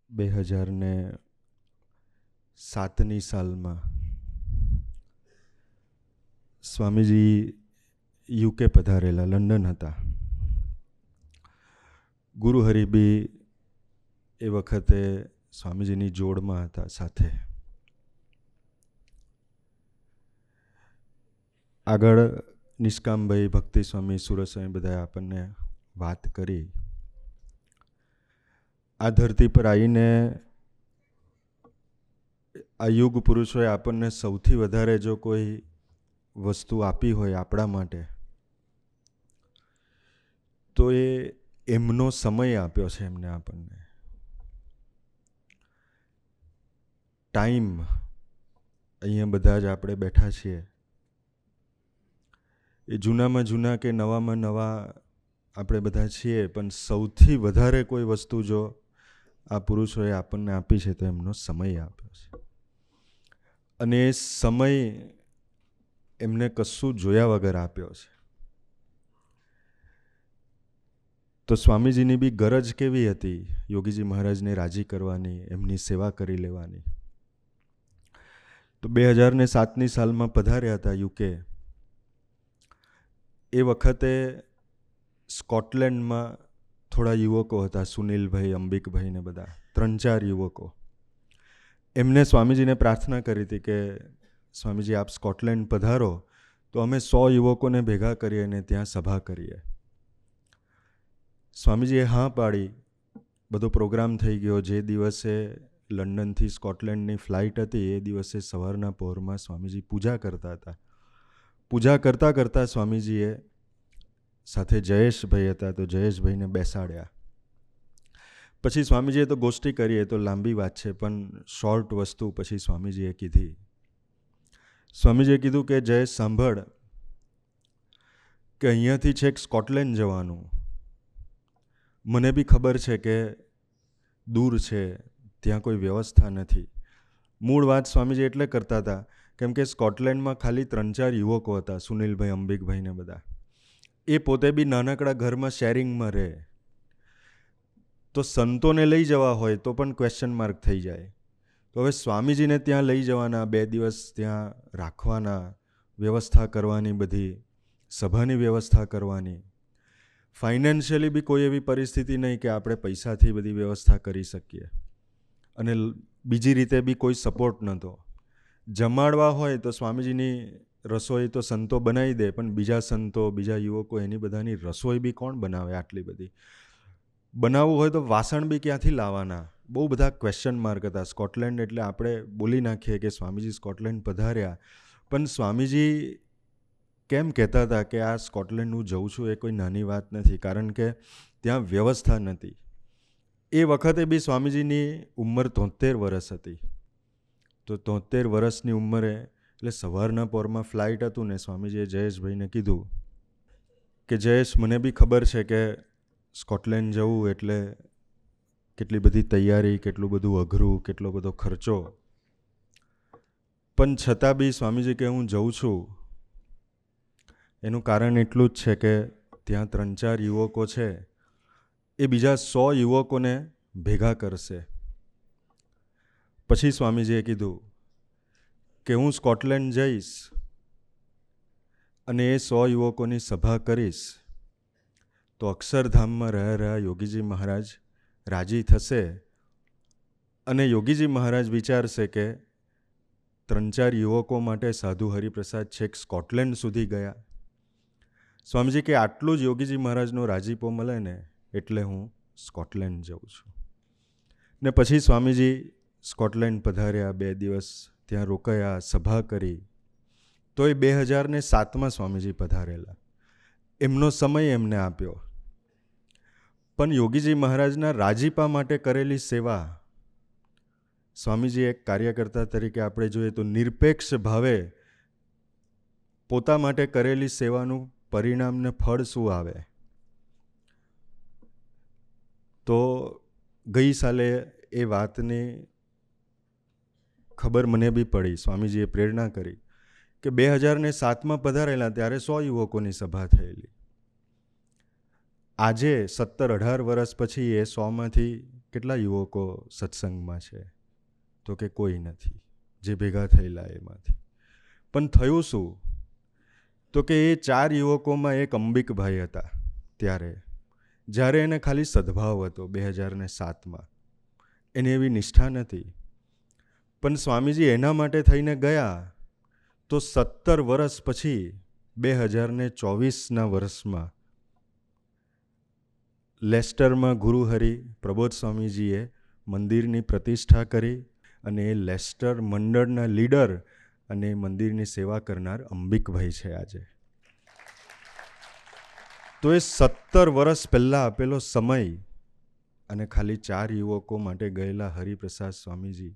2007ની સાલમાં સ્વામીજી યુકે પધારેલા, લંડન હતા. ગુરુ હરિબી એ વખતે સ્વામીજીની જોડમાં હતા સાથે. આગળ નિષ્કામભાઈ, ભક્તિ સ્વામી, સુરત સ્વામી બધાએ આપણને વાત કરી. આ ધરતી પર આવીને આ યુગ પુરુષોએ આપણને સૌથી વધારે જો કોઈ વસ્તુ આપી હોય આપણા માટે, તો એ એમનો સમય આપ્યો છે. એમને આપણને ટાઈમ. અહીંયા બધા જ આપણે બેઠા છીએ, એ જૂનામાં જૂના કે નવામાં નવા આપણે બધા છીએ, પણ સૌથી વધારે કોઈ વસ્તુ જો આ પુરુષોએ આપણને આપી છે તો એમનો સમય આપ્યો છે. અને એ સમય એમને કશું જોયા વગર આપ્યો છે. તો સ્વામીજીની બી ગરજ કેવી હતી? યોગીજી મહારાજને રાજી કરવાની, એમની સેવા કરી લેવાની. તો 2007ની સાલમાં પધાર્યા હતા યુકે. એ વખતે સ્કોટલેન્ડમાં થોડા યુવકો હતા, સુનિલભાઈ, અંબિકભાઈ ને બધા, 3-4 યુવકો. એમને સ્વામીજીને પ્રાર્થના કરી હતી કે સ્વામીજી આપ સ્કોટલેન્ડ પધારો તો અમે 100 યુવકોને ભેગા કરીએ અને ત્યાં સભા કરીએ. સ્વામીજીએ હા પાડી. બધો પ્રોગ્રામ થઈ ગયો. જે દિવસે લંડનથી સ્કોટલેન્ડની ફ્લાઇટ હતી એ દિવસે સવારના પહોરમાં સ્વામીજી પૂજા કરતા હતા. પૂજા કરતાં કરતાં સ્વામીજીએ સાથે જયેશભાઈ હતા તો જયેશભાઈને બેસાડ્યા. પછી સ્વામીજીએ તો ગોષ્ઠી કરી, એ તો લાંબી વાત છે, પણ શોર્ટ વસ્તુ પછી સ્વામીજીએ કીધી. સ્વામીજીએ કીધું કે જયેશ સાંભળ, કે અહીંયાથી છેક સ્કોટલેન્ડ જવાનું. મને બી ખબર છે કે દૂર છે, ત્યાં કોઈ વ્યવસ્થા નથી. મૂળ વાત સ્વામીજી એટલે કરતા હતા કેમ કે સ્કોટલેન્ડમાં ખાલી 3-4 યુવકો હતા, સુનિલભાઈ, અંબિકભાઈ ને બધા. એ પોતે બી નાનકડા ઘરમાં શેરિંગમાં રહે. તો સંતોને લઈ જવા હોય તો પણ ક્વેશ્ચન માર્ક થઈ જાય. તો હવે સ્વામીજીને ત્યાં લઈ જવાના, 2 દિવસ ત્યાં રાખવાના, વ્યવસ્થા કરવાની, બધી સભાની વ્યવસ્થા કરવાની. ફાઇનાન્શિયલી બી કોઈ એવી પરિસ્થિતિ નહીં કે આપણે પૈસાથી બધી વ્યવસ્થા કરી શકીએ. અને બીજી રીતે બી કોઈ સપોર્ટ નહોતો. જમાડવા હોય તો સ્વામીજીની રસોઈ તો સંતો બનાવી દે, પણ બીજા સંતો, બીજા યુવકો, એની બધાની રસોઈ બી કોણ બનાવે આટલી બધી? બનાવવું હોય તો વાસણ બી ક્યાંથી લાવવાના? બહુ બધા ક્વેશ્ચન માર્ક હતા. સ્કોટલેન્ડ એટલે આપણે બોલી નાખીએ કે સ્વામીજી સ્કોટલેન્ડ પધાર્યા, પણ સ્વામીજી કેમ કહેતા હતા કે આ સ્કોટલેન્ડ હું જઉં છું એ કોઈ નાની વાત નથી, કારણ કે ત્યાં વ્યવસ્થા નથી. એ વખતે બી સ્વામીજીની ઉંમર 73 વર્ષ હતી. તો 73 વર્ષની ઉંમરે, એટલે સવારના પોરમાં ફ્લાઇટ હતું ને, સ્વામીજીએ જયેશભાઈને કીધું કે જયેશ, મને બી ખબર છે કે સ્કોટલેન્ડ જવું એટલે કેટલી બધી તૈયારી, કેટલું બધું અઘરું, કેટલો બધો ખર્ચો, પણ છતાં બી સ્વામીજી કે હું જઉં છું એનું કારણ એટલું જ છે કે ત્યાં 3-4 યુવકો છે, એ બીજા 100 યુવકોને ભેગા કરશે. પછી સ્વામીજીએ કીધું કે હું સ્કોટલેન્ડ જઈશ અને એ 100 યુવકોની સભા કરીશ તો અક્ષરધામમાં રહ્યા યોગીજી મહારાજ રાજી થશે. અને યોગીજી મહારાજ વિચારશે કે 3-4 યુવકો માટે સાધુ હરિપ્રસાદ છેક સ્કોટલેન્ડ સુધી ગયા. સ્વામીજી કે આટલું જ યોગીજી મહારાજનો રાજીપો મળે ને એટલે હું સ્કોટલેન્ડ જઉં છું. ને પછી સ્વામીજી સ્કોટલેન્ડ પધાર્યા, 2 દિવસ ત્યાં રોકાયા, સભા કરી. તો એ 2007માં સ્વામીજી પધારેલા. એમનો સમય એમને આપ્યો. પણ યોગીજી મહારાજના રાજીપા માટે કરેલી સેવા, સ્વામીજી એક કાર્યકર્તા તરીકે આપણે જોઈએ તો નિરપેક્ષ ભાવે પોતા માટે કરેલી સેવાનું પરિણામ ને ફળ શું આવે? તો ગઈ સાલે એ વાતની ખબર મને બી પડી. સ્વામીજીએ પ્રેરણા કરી કે 2007માં પધારેલા ત્યારે 100 યુવકોની સભા થયેલી. આજે 17-18 વર્ષ પછી એ 100માંથી કેટલા યુવકો સત્સંગમાં છે? તો કે કોઈ નથી, જે ભેગા થયેલા એમાંથી. પણ થયું શું? તો કે એ 4 યુવકોમાં એક અંબિકભાઈ હતા ત્યારે, જ્યારે એને ખાલી સદભાવ હતો 2007માં. એની એવી નિષ્ઠા નથી. પણ સ્વામીજી એના માટે થઈને ગયા તો 17 વર્ષ પછી 2024ના વર્ષમાં લેસ્ટરમાં ગુરુહરિ પ્રબોધ સ્વામીજીએ મંદિરની પ્રતિષ્ઠા કરી અને એ લેસ્ટર મંડળના લીડર અને મંદિરની સેવા કરનાર અંબિકભાઈ છે આજે. તો એ 17 વર્ષ પહેલાં આપેલો સમય અને ખાલી 4 યુવકો માટે ગયેલા હરિપ્રસાદ સ્વામીજી,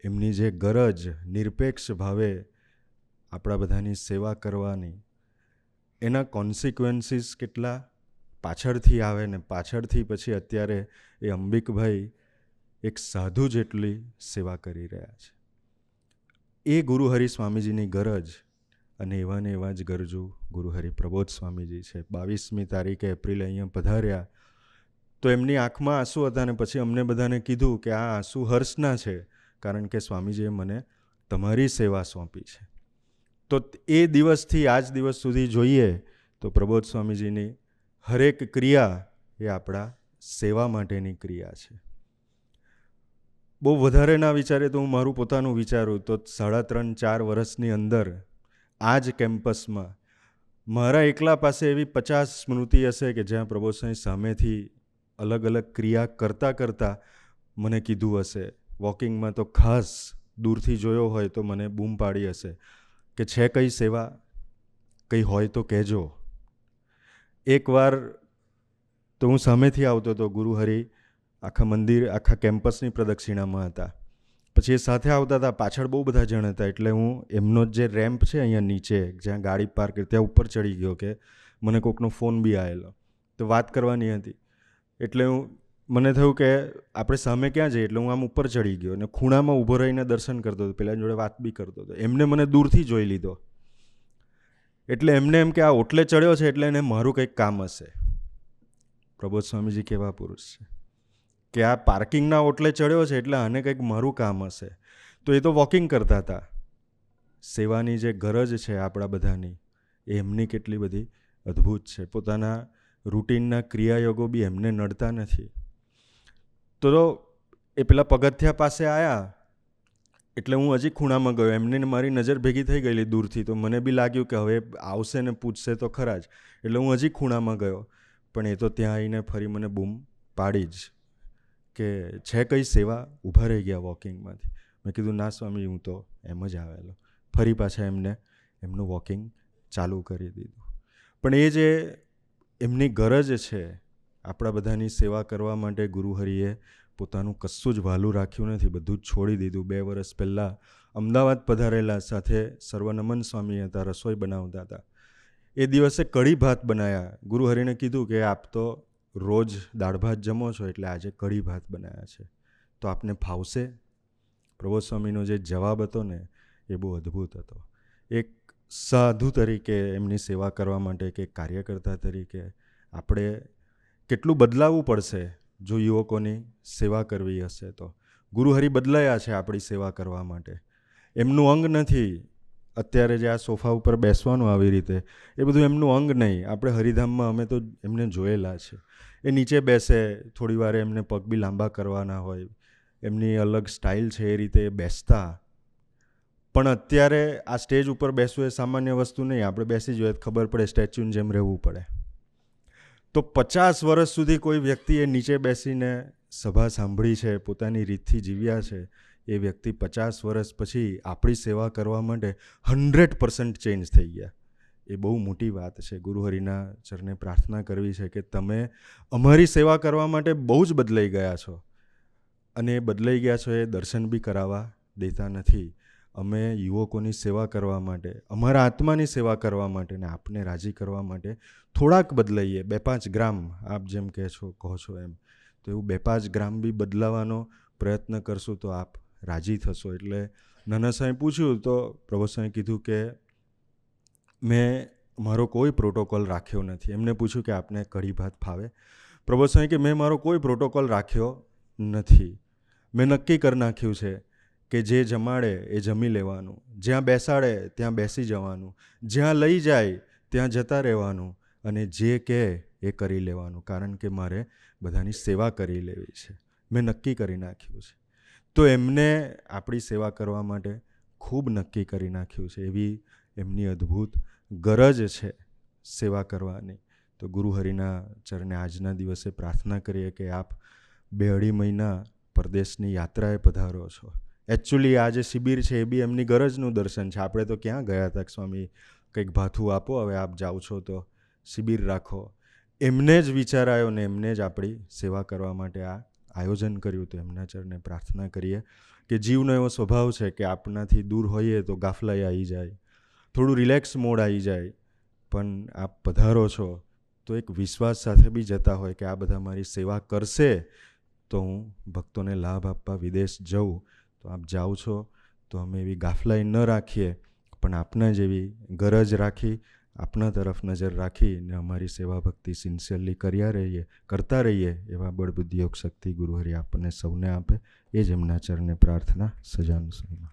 એમની જે ગરજ નિરપેક્ષ ભાવે આપણા બધાની સેવા કરવાની, એના કોન્સિક્વન્સીસ કેટલા પાછળથી આવે ને પાછળથી પછી અત્યારે એ અંબિકભાઈ એક સાધુ જેટલી સેવા કરી રહ્યા છે. એ ગુરુહરિ સ્વામીજીની ગરજ અને એવા ને એવા જ ગરજુ ગુરુહરિ પ્રબોધ સ્વામીજી છે. 22મી તારીખે એપ્રિલ અહીંયા પધાર્યા તો એમની આંખમાં આંસુ હતા ને પછી અમને બધાને કીધું કે આ આંસુ હર્ષના છે, કારણ કે સ્વામીજીએ મને તમારી સેવા સોંપી છે. તો એ દિવસથી આજ દિવસ સુધી જોઈએ તો પ્રબોધ સ્વામીજીની હરેક ક્રિયા એ આપણા સેવા માટેની ક્રિયા છે. બહુ વધારે ના વિચારે તો હું મારું પોતાનું વિચારું તો 3.5-4 વર્ષની અંદર આ જ કેમ્પસમાં મારા એકલા પાસે એવી 50 સ્મૃતિ હશે કે જ્યાં પ્રબોધ સ્વામી સામેથી અલગ અલગ ક્રિયા કરતાં કરતાં મને કીધું હશે. વોકિંગમાં તો ખાસ દૂરથી જોયો હોય તો મને બૂમ પાડી હશે કે છે કઈ સેવા, કંઈ હોય તો કહેજો. એકવાર તો હું સામેથી આવતો હતો, ગુરુહરિ આખા મંદિર આખા કેમ્પસની પ્રદક્ષિણામાં હતા. પછી એ સાથે આવતા હતા, પાછળ બહુ બધા જણ હતા, એટલે હું એમનો જે રેમ્પ છે અહીંયા નીચે જ્યાં ગાડી પાર્ક ત્યાં ઉપર ચડી ગયો કે મને કોઈકનો ફોન બી આવેલો તો વાત કરવાની હતી. એટલે મને થયું કે આપણે સામે ક્યાં જઈએ, એટલે હું આમ ઉપર ચડી ગયો અને ખૂણામાં ઊભો રહીને દર્શન કરતો હતો. પેલા જોડે વાત બી કરતો હતો. એમને મને દૂરથી જોઈ લીધો એટલે એમને એમ કે આ ઓટલે ચડ્યો છે એટલે એને મારું કંઈક કામ હશે. પ્રબોધ સ્વામીજી કેવા પુરુષ છે કે આ પાર્કિંગના ઓટલે ચડ્યો છે એટલે આને કંઈક મારું કામ હશે. તો એ તો વોકિંગ કરતા હતા. સેવાની જે ગરજ છે આપણા બધાની એ એમની કેટલી બધી અદ્ભુત છે. પોતાના રૂટીનના ક્રિયાયોગો બી એમને નડતા નથી. તો એ પેલા પગથિયા પાસે આવ્યા એટલે હું હજી ખૂણામાં ગયો. એમને મારી નજર ભેગી થઈ ગયેલી દૂરથી, તો મને બી લાગ્યું કે હવે આવશે ને પૂછશે તો ખરા જ. એટલે હું હજી ખૂણામાં ગયો, પણ એ તો ત્યાં આવીને ફરી મને બૂમ પાડી જ કે છે કઈ સેવા. ઊભા રહી ગયા વોકિંગમાંથી. મેં કીધું ના સ્વામી, હું તો એમ જ આવેલો. ફરી પાછા એમને એમનું વોકિંગ ચાલુ કરી દીધું. પણ એ જે એમની ગરજ છે આપણા બધાની સેવા કરવા માટે, ગુરુહરિએ પોતાનું કશું જ વહાલું રાખ્યું નથી, બધું જ છોડી દીધું. 2 વર્ષ પહેલાં અમદાવાદ પધારેલા, સાથે સર્વનમન સ્વામી હતા, રસોઈ બનાવતા હતા. એ દિવસે કઢી ભાત બનાવ્યા. ગુરુહરિને કીધું કે આપ તો રોજ દાળ ભાત જમો છો એટલે આજે કઢી ભાત બનાવ્યા છે, તો આપને ફાવશે? પ્રબોધ સ્વામીનો જે જવાબ હતો ને એ બહુ અદ્ભુત હતો. એક સાધુ તરીકે એમની સેવા કરવા માટે કે કાર્યકર્તા તરીકે આપણે કેટલું બદલાવવું પડશે જો યુવકોની સેવા કરવી હશે તો. ગુરુહરિ બદલાયા છે આપણી સેવા કરવા માટે. એમનું અંગ નથી અત્યારે જે આ સોફા ઉપર બેસવાનું આવી રીતે, એ બધું એમનું અંગ નહીં. આપણે હરિધામમાં અમે તો એમને જોયેલા છે. એ નીચે બેસે, થોડી વાર એમને પગ બી લાંબા કરવાના હોય, એમની અલગ સ્ટાઇલ છે એ રીતે બેસતા. પણ અત્યારે આ સ્ટેજ ઉપર બેસવું એ સામાન્ય વસ્તુ નહીં. આપણે બેસી જોઈએ ખબર પડે સ્ટેચ્યુની જેમ રહેવું પડે. તો 50 વર્ષ સુધી કોઈ વ્યક્તિએ નીચે બેસીને સભા સાંભળી છે, પોતાની રીતથી જીવ્યા છે, એ વ્યક્તિ 50 વર્ષ પછી આપણી સેવા કરવા માટે 100% ચેન્જ થઈ ગયા. એ બહુ મોટી વાત છે. ગુરુહરિના ચરણે પ્રાર્થના કરવી છે કે તમે અમારી સેવા કરવા માટે બહુ જ બદલાઈ ગયા છો, અને એ બદલાઈ ગયા છો એ દર્શન બી કરાવવા દેતા નથી. અમે યુવકોની સેવા કરવા માટે, અમારા આત્માની સેવા કરવા માટે ને આપને રાજી કરવા માટે થોડાક બદલાઈએ. 2-5 ગ્રામ, આપ જેમ કહો છો એમ, તો એવું 2-5 ગ્રામ બી બદલાવાનો પ્રયત્ન કરશું તો આપ રાજી થશો. એટલે નાના સાહેબ પૂછ્યું તો પ્રભુ સાહેબ કીધું કે મેં મારો કોઈ પ્રોટોકોલ રાખ્યો નથી. એમને પૂછ્યું કે આપને કઢી ભાત ફાવે? પ્રભુ સાહેબ કે મેં મારો કોઈ પ્રોટોકોલ રાખ્યો નથી. મેં નક્કી કરી નાખ્યું છે કે જે જમાડે એ જમી લેવાનું, જ્યાં બેસાડે ત્યાં બેસી જવાનું, જ્યાં લઈ જાય ત્યાં જતા રહેવાનું, અને જે કહે એ કરી લેવાનું, કારણ કે મારે બધાની સેવા કરી લેવી છે. મેં નક્કી કરી નાખ્યું છે. તો એમને આપણી સેવા કરવા માટે ખૂબ નક્કી કરી નાખ્યું છે. એવી એમની અદ્ભુત ગરજ છે સેવા કરવાની. તો ગુરુહરિના ચરણે આજના દિવસે પ્રાર્થના કરીએ કે આપ 2-2.5 મહિના પરદેશની યાત્રાએ પધારો છો. એકચ્યુઅલી આ જે શિબિર છે એ બી એમની ગરજનું દર્શન છે. આપણે તો ક્યાં ગયા હતા કે સ્વામી કંઈક ભાથું આપો, હવે આપ જાઓ છો તો શિબિર રાખો. એમને જ વિચાર આવ્યો ને એમને જ આપણી સેવા કરવા માટે આ આયોજન કર્યું. તો એમના ચરણે પ્રાર્થના કરીએ કે જીવનો એવો સ્વભાવ છે કે આપણાથી દૂર હોઈએ તો ગાફલાઈ આવી જાય, થોડું રિલેક્સ મોડ આવી જાય, પણ આપ પધારો છો તો એક વિશ્વાસ સાથે બી જતા હોય કે આ બધા મારી સેવા કરશે તો હું ભક્તોને લાભ આપવા વિદેશ જઉં. તો આપ જાઓ છો તો અમે એવી ગાફલાઈ ન રાખીએ, પણ આપના જેવી ગરજ રાખી, આપના તરફ નજર રાખીને અમારી સેવા ભક્તિ સિન્સિયરલી કરતા રહીએ એવા બળ બુદ્ધિ યોગ શક્તિ ગુરુહરિ આપણને સૌને આપે. એ જ એમના ચરણે પ્રાર્થના. સજાનું સમયમાં